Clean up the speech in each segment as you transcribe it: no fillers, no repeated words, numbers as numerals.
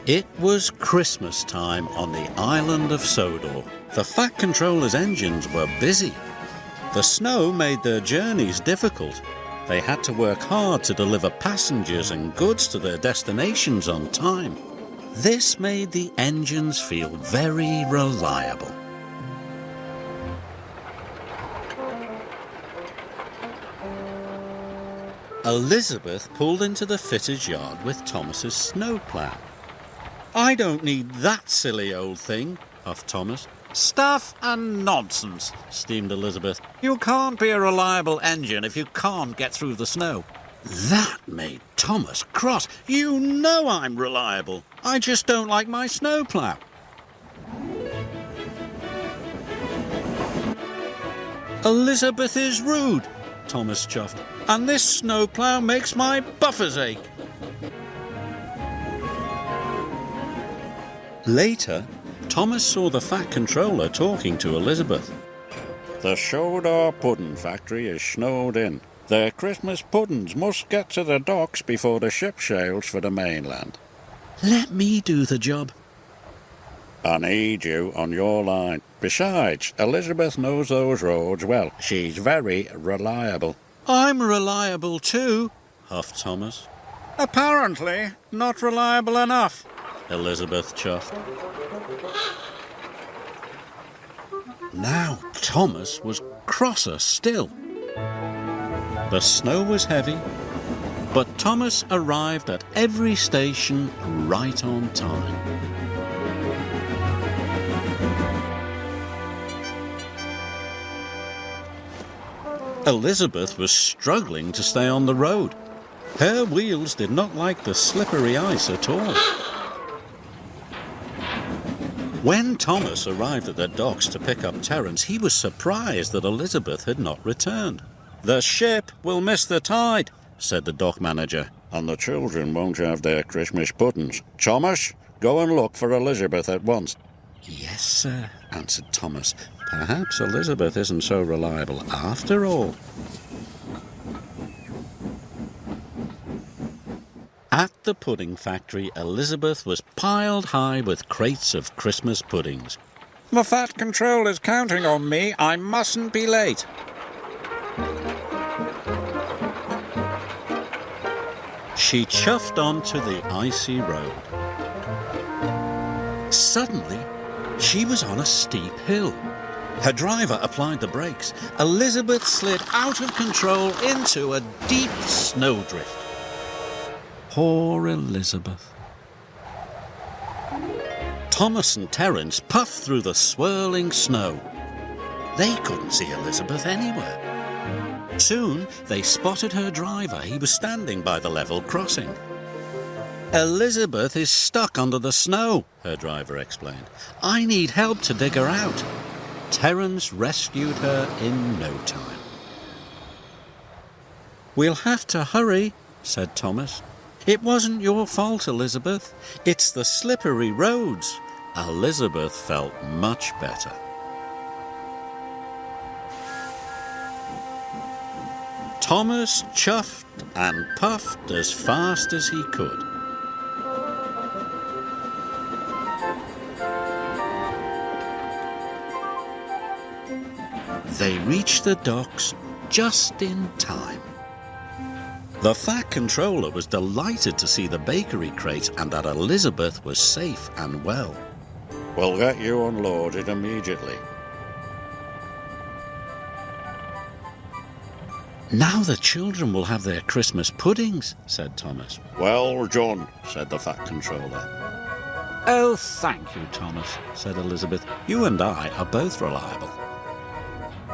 It was Christmas time on the island of Sodor. The Fat Controller's engines were busy. The snow made their journeys difficult. They had to work hard to deliver passengers and goods to their destinations on time. This made the engines feel very reliable. Elizabeth pulled into the fitter's yard with Thomas's snowplow. "I don't need that silly old thing," huffed Thomas. "Stuff and nonsense," steamed Elizabeth. "You can't be a reliable engine if you can't get through the snow." That made Thomas cross. "You know I'm reliable. I just don't like my snowplow." "Elizabeth is rude," Thomas chuffed, "and this snowplow makes my buffers ache." Later, Thomas saw the Fat Controller talking to Elizabeth. "The Sodor Pudding Factory is snowed in. Their Christmas puddings must get to the docks before the ship sails for the mainland." "Let me do the job." "I need you on your line. Besides, Elizabeth knows those roads well. She's very reliable." "I'm reliable too," huffed Thomas. "Apparently not reliable enough," Elizabeth chuffed. Now Thomas was crosser still. The snow was heavy, but Thomas arrived at every station right on time. Elizabeth was struggling to stay on the road. Her wheels did not like the slippery ice at all. When Thomas arrived at the docks to pick up Terence, he was surprised that Elizabeth had not returned. "The ship will miss the tide," said the dock manager, "and the children won't have their Christmas puddings. Thomas, go and look for Elizabeth at once." "Yes, sir," answered Thomas. "Perhaps Elizabeth isn't so reliable after all." At the pudding factory, Elizabeth was piled high with crates of Christmas puddings. "The Fat Controller's counting on me. I mustn't be late." She chuffed onto the icy road. Suddenly, she was on a steep hill. Her driver applied the brakes. Elizabeth slid out of control into a deep snowdrift. Poor Elizabeth. Thomas and Terence puffed through the swirling snow. They couldn't see Elizabeth anywhere. Soon they spotted her driver. He was standing by the level crossing. "Elizabeth is stuck under the snow," her driver explained. "I need help to dig her out." Terence rescued her in no time. "We'll have to hurry," said Thomas. "It wasn't your fault, Elizabeth. It's the slippery roads." Elizabeth felt much better. Thomas chuffed and puffed as fast as he could. They reached the docks just in time. The Fat Controller was delighted to see the bakery crate and that Elizabeth was safe and well. "We'll get you unloaded immediately." "Now the children will have their Christmas puddings," said Thomas. "Well done," said the Fat Controller. "Oh, thank you, Thomas," said Elizabeth. "You and I are both reliable."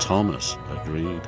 Thomas agreed.